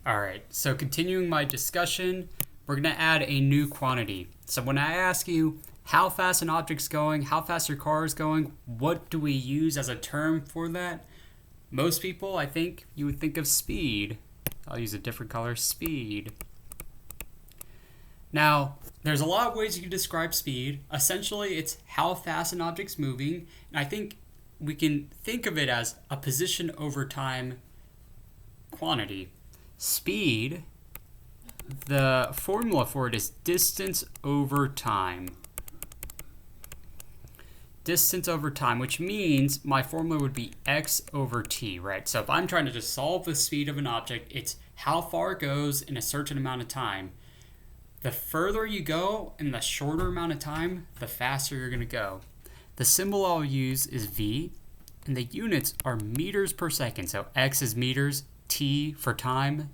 All right, so continuing my discussion, we're going to add a new quantity. So when I ask you how fast an object's going, how fast your car is going, what do we use as a term for that? Most people, I think, you would think of speed. I'll use a different color, speed. Now, there's a lot of ways you can describe speed. Essentially, it's how fast an object's moving, and I think we can think of it as a position over time quantity. Speed, the formula for it is distance over time. Distance over time, which means my formula would be x over t, right? So if I'm trying to just solve the speed of an object, it's how far it goes in a certain amount of time. The further you go in the shorter amount of time, the faster you're going to go. The symbol I'll use is v, and the units are meters per second. So x is meters, t for time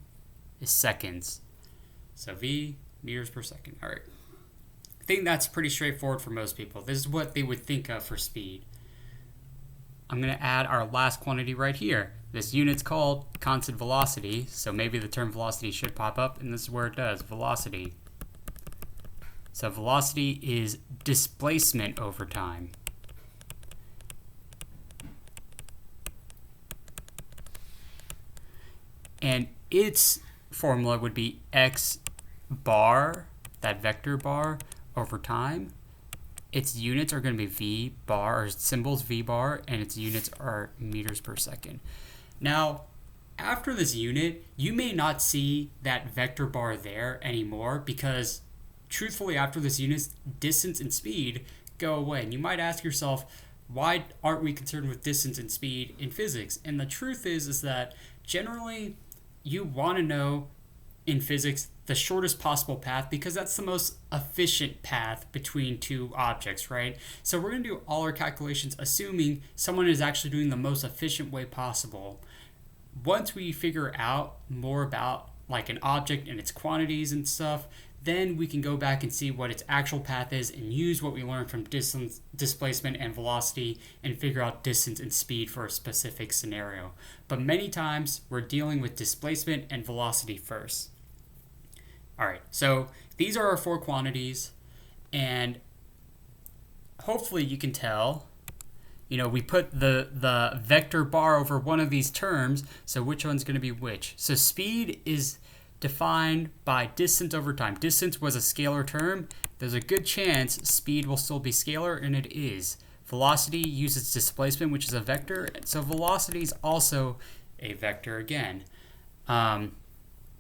is seconds. So v, meters per second. All right. I think that's pretty straightforward for most people. This is what they would think of for speed. I'm going to add our last quantity right here. This unit's called constant velocity, so maybe the term velocity should pop up, and this is where it does, velocity. So velocity is displacement over time. And its formula would be x bar, that vector bar, over time. Its units are going to be v bar, or symbols v bar, and its units are meters per second. Now, after this unit, you may not see that vector bar there anymore because, truthfully, after this unit, distance and speed go away. And you might ask yourself, why aren't we concerned with distance and speed in physics? And the truth is that generally you want to know in physics the shortest possible path because that's the most efficient path between two objects, right? So we're going to do all our calculations assuming someone is actually doing the most efficient way possible. Once we figure out more about like an object and its quantities and stuff, then we can go back and see what its actual path is and use what we learned from distance, displacement, and velocity and figure out distance and speed for a specific scenario. But many times we're dealing with displacement and velocity first. All right, so these are our four quantities, and hopefully you can tell, we put the vector bar over one of these terms, so which one's going to be which? So speed is defined by distance over time. Distance was a scalar term. There's a good chance speed will still be scalar, and it is. Velocity uses displacement, which is a vector, so velocity is also a vector again. Now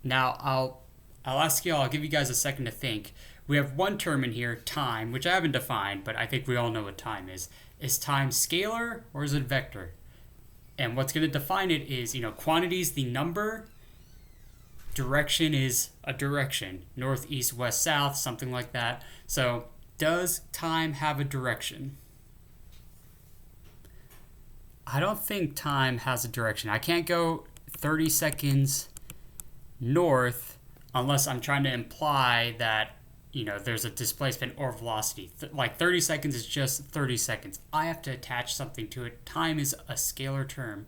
I'll ask you all, I'll give you guys a second to think. We have one term in here, time, which I haven't defined, but I think we all know what time is. Is time scalar or is it vector? And what's going to define it is, quantity is the number, direction is a direction, north, east, west, south, something like that. So does time have a direction? I don't think time has a direction. I can't go 30 seconds north unless I'm trying to imply that, there's a displacement or velocity. Like 30 seconds is just 30 seconds. I have to attach something to it. Time is a scalar term.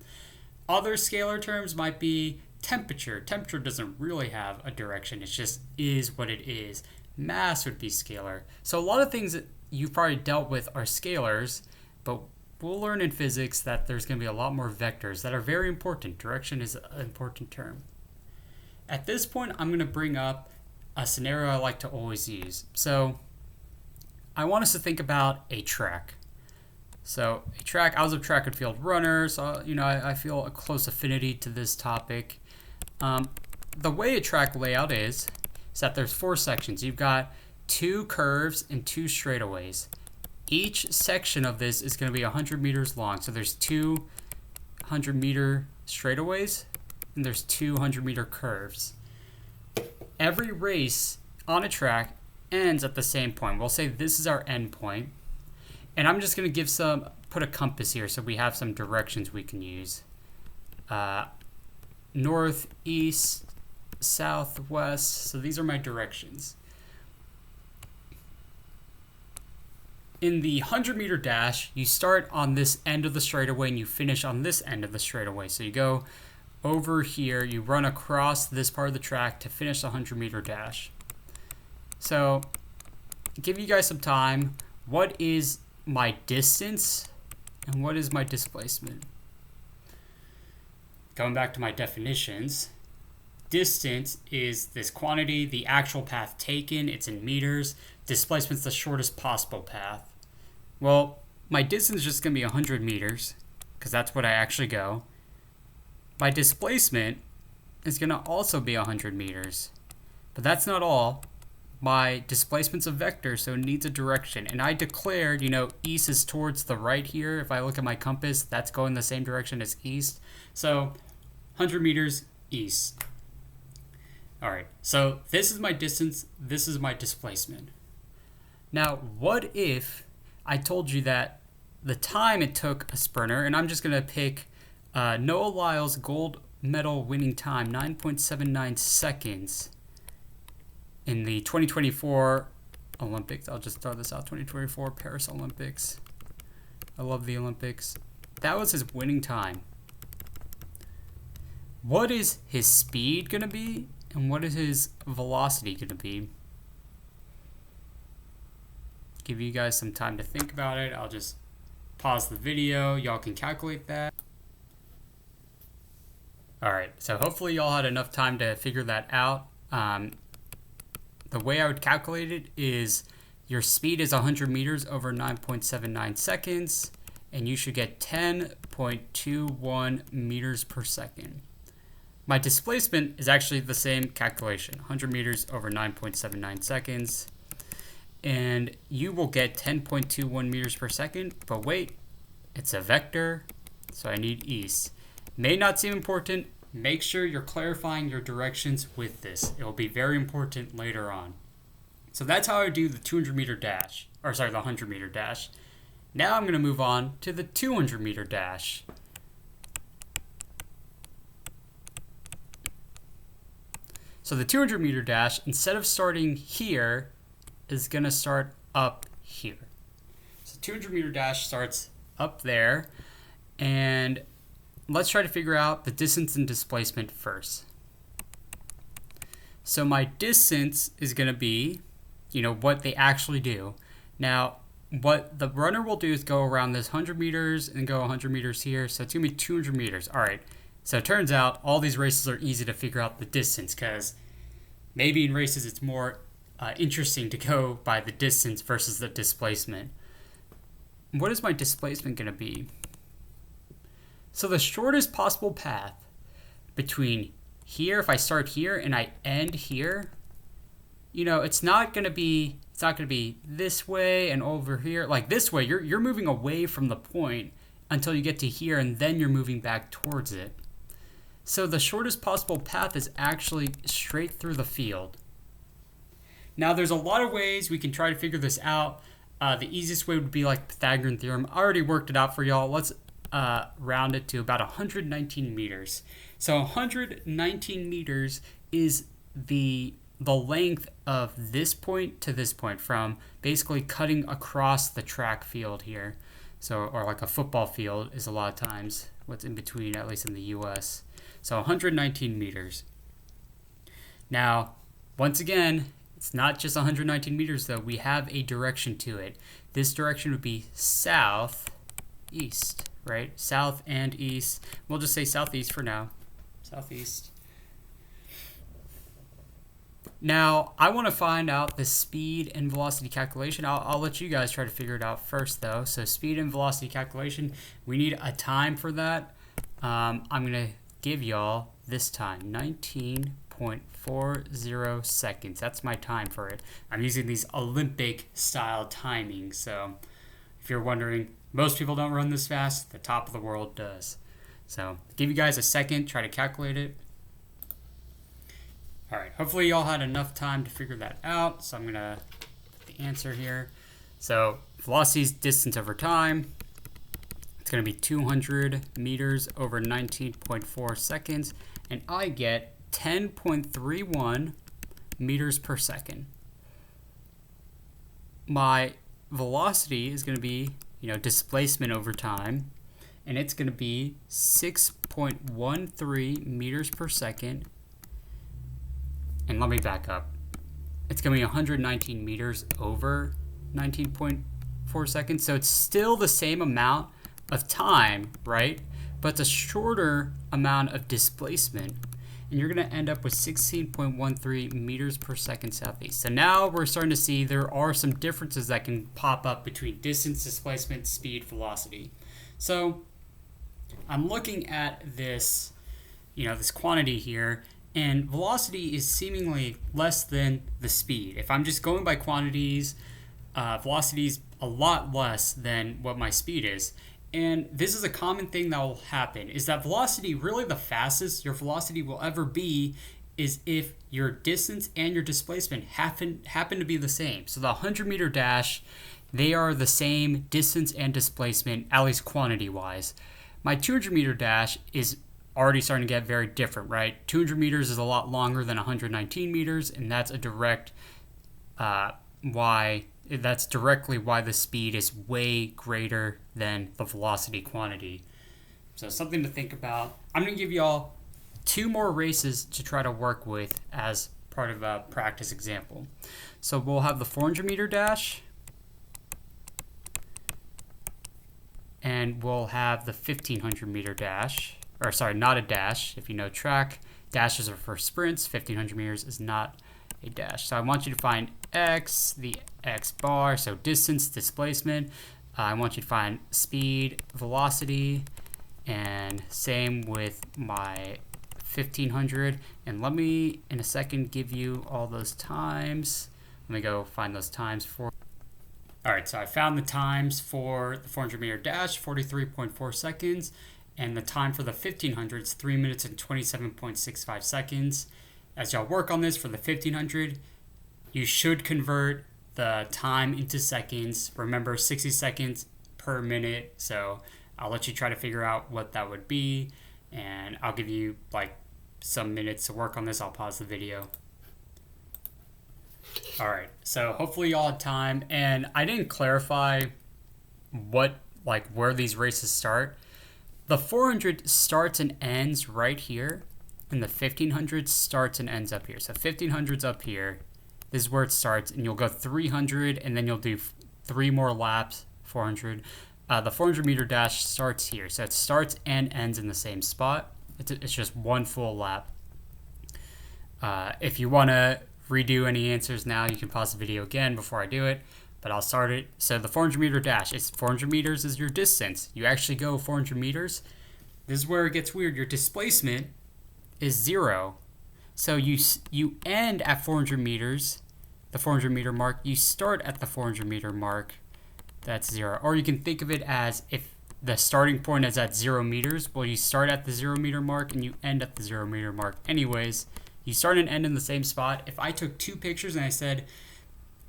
Other scalar terms might be temperature. Temperature doesn't really have a direction. It just is what it is. Mass would be scalar. So a lot of things that you've probably dealt with are scalars, but we'll learn in physics that there's going to be a lot more vectors that are very important. Direction is an important term. At this point, I'm going to bring up a scenario I like to always use. So I want us to think about a track. So a track, I was a track and field runner, so I feel a close affinity to this topic. The way a track layout is that there's four sections. You've got two curves and two straightaways. Each section of this is going to be 100 meters long. So there's 200-meter straightaways and there's 200-meter curves. Every race on a track ends at the same point. We'll say this is our end point. And I'm just going to put a compass here so we have some directions we can use. North, east, south, west. So these are my directions. In the 100-meter dash, you start on this end of the straightaway and you finish on this end of the straightaway. So you go over here, you run across this part of the track to finish the 100-meter dash. So, give you guys some time. What is my distance and what is my displacement? Going back to my definitions, distance is this quantity, the actual path taken, it's in meters. Displacement's the shortest possible path. Well, my distance is just going to be 100 meters, because that's what I actually go. My displacement is going to also be 100 meters. But that's not all. My displacement's a vector, so it needs a direction. And I declared, east is towards the right here. If I look at my compass, that's going the same direction as east. So 100 meters east. All right, so this is my distance, this is my displacement. Now, what if I told you that the time it took a sprinter, and I'm just going to pick Noah Lyle's gold medal winning time, 9.79 seconds in the 2024 Olympics. I'll just throw this out, 2024 Paris Olympics. I love the Olympics. That was his winning time. What is his speed going to be, and what is his velocity going to be? Give you guys some time to think about it. I'll just pause the video. Y'all can calculate that. All right, so hopefully y'all had enough time to figure that out. The way I would calculate it is your speed is 100 meters over 9.79 seconds, and you should get 10.21 meters per second. My displacement is actually the same calculation, 100 meters over 9.79 seconds. And you will get 10.21 meters per second, but wait, it's a vector, so I need east. May not seem important. Make sure you're clarifying your directions with this. It will be very important later on. So that's how I do the 200-meter dash, the 100-meter dash. Now I'm going to move on to the 200-meter dash. So the 200-meter dash, instead of starting here, is going to start up here. So 200-meter dash starts up there, and let's try to figure out the distance and displacement first. So my distance is going to be, what they actually do. Now, what the runner will do is go around this 100 meters and go 100 meters here, so it's going to be 200 meters. All right, so it turns out all these races are easy to figure out the distance, because maybe in races it's more interesting to go by the distance versus the displacement. What is my displacement going to be? So the shortest possible path between here, if I start here and I end here, it's not going to be this way and over here. Like this way, you're moving away from the point until you get to here, and then you're moving back towards it. So the shortest possible path is actually straight through the field. Now, there's a lot of ways we can try to figure this out. The easiest way would be like Pythagorean theorem. I already worked it out for y'all. Let's round it to about 119 meters. So 119 meters is the length of this point to this point, from basically cutting across the track field here. So, or like a football field is a lot of times what's in between, at least in the US. So 119 meters. Now, once again, it's not just 119 meters though. We have a direction to it. This direction would be southeast, right? South and east. We'll just say southeast for now. Southeast. Now, I want to find out the speed and velocity calculation. I'll let you guys try to figure it out first, though. So speed and velocity calculation, we need a time for that. I'm going to give y'all this time, 19.40 seconds. That's my time for it. I'm using these Olympic-style timings. So if you're wondering, most people don't run this fast. The top of the world does. So give you guys a second, try to calculate it. All right, hopefully y'all had enough time to figure that out. So I'm going to put the answer here. So velocity is distance over time. It's going to be 200 meters over 19.4 seconds. And I get 10.31 meters per second. My velocity is going to be, displacement over time. And it's going to be 6.2 16.13 meters per second. And let me back up. It's going to be 119 meters over 19.4 seconds. So it's still the same amount of time, right? But it's a shorter amount of displacement. And you're going to end up with 16.13 meters per second southeast. So now we're starting to see there are some differences that can pop up between distance, displacement, speed, velocity. So I'm looking at this, this quantity here, and velocity is seemingly less than the speed. If I'm just going by quantities, velocity is a lot less than what my speed is. And this is a common thing that will happen, is that velocity, really the fastest your velocity will ever be, is if your distance and your displacement happen to be the same. So the 100-meter dash, they are the same distance and displacement, at least quantity-wise. My 200-meter dash is already starting to get very different, right? 200 meters is a lot longer than 119 meters, and that's a direct that's directly why the speed is way greater than the velocity quantity. So something to think about. I'm going to give y'all 2 more races to try to work with as part of a practice example. So we'll have the 400-meter dash, and we'll have the 1500-meter dash. Or sorry, not a dash. If you know track, dashes are for sprints. 1500 meters is not a dash. So I want you to find x, the x bar, so distance, displacement. I want you to find speed, velocity, and same with my 1500. And let me, in a second, give you all those times. Let me go find those times for. All right, so I found the times for the 400-meter dash, 43.4 seconds, and the time for the 1500 is 3 minutes and 27.65 seconds. As y'all work on this for the 1500, you should convert the time into seconds. Remember, 60 seconds per minute. So I'll let you try to figure out what that would be, and I'll give you some minutes to work on this. I'll pause the video. All right, so hopefully y'all had time, and I didn't clarify where these races start. The 400 starts and ends right here, and the 1500 starts and ends up here. So 1500's up here. This is where it starts, and you'll go 300, and then you'll do 3 more laps, 400. The 400-meter dash starts here. So it starts and ends in the same spot. It's just 1 full lap. If you want to redo any answers now, you can pause the video again before I do it, but I'll start it. So the 400-meter dash, 400 meters is your distance. You actually go 400 meters. This is where it gets weird. Your displacement is 0. So you end at 400 meters, the 400-meter mark. You start at the 400-meter mark. That's 0. Or you can think of it as if the starting point is at 0 meters. Well, you start at the 0-meter mark and you end at the 0-meter mark. Anyways, you start and end in the same spot. If I took 2 pictures and I said,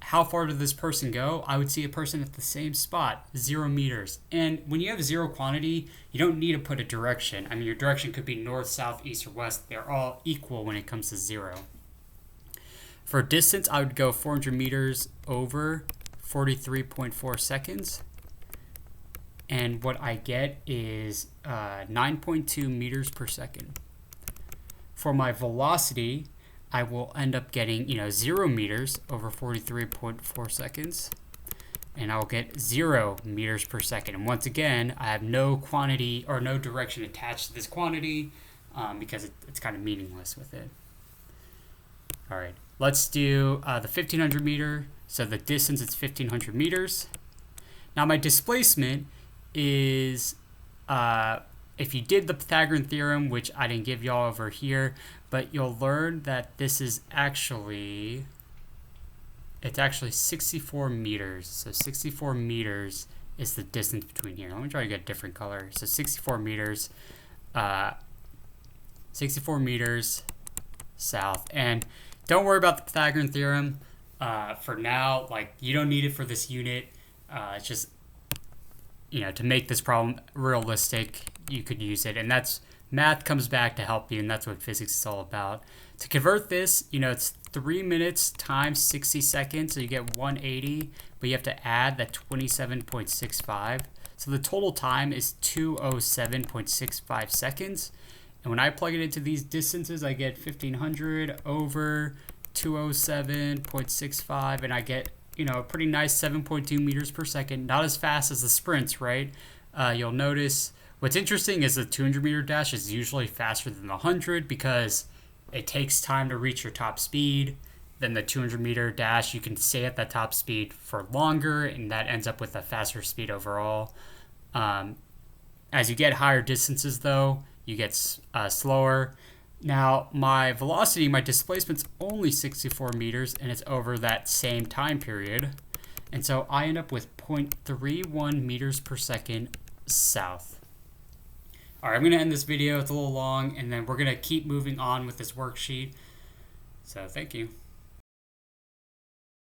how far did this person go? I would see a person at the same spot, 0 meters. And when you have 0 quantity, you don't need to put a direction. I mean, your direction could be north, south, east, or west. They're all equal when it comes to 0. For distance, I would go 400 meters over 43.4 seconds. And what I get is 9.2 meters per second. For my velocity, I will end up getting 0 meters over 43.4 seconds, and I'll get 0 meters per second. And once again, I have no quantity or no direction attached to this quantity because it's kind of meaningless with it. All right, let's do the 1500 meter. So the distance is 1500 meters. Now my displacement is if you did the Pythagorean theorem, which I didn't give y'all over here, but you'll learn that this is actually 64 meters. So 64 meters is the distance between here. Let me try to get a different color. So 64 meters, 64 meters south. And don't worry about the Pythagorean theorem for now. You don't need it for this unit. It's just, to make this problem realistic, you could use it. And that's math comes back to help you, and that's what physics is all about. To convert this, it's 3 minutes times 60 seconds, so you get 180, but you have to add that 27.65. So the total time is 207.65 seconds. And when I plug it into these distances, I get 1500 over 207.65, and I get, a pretty nice 7.2 meters per second. Not as fast as the sprints, right? You'll notice what's interesting is the 200 meter dash is usually faster than the 100 because it takes time to reach your top speed. Then the 200 meter dash, you can stay at that top speed for longer, and that ends up with a faster speed overall. As you get higher distances, though, you get slower. Now, my velocity, my displacement's only 64 meters, and it's over that same time period. And so I end up with 0.31 meters per second south. All right, I'm going to end this video. It's a little long, and then we're going to keep moving on with this worksheet. So thank you.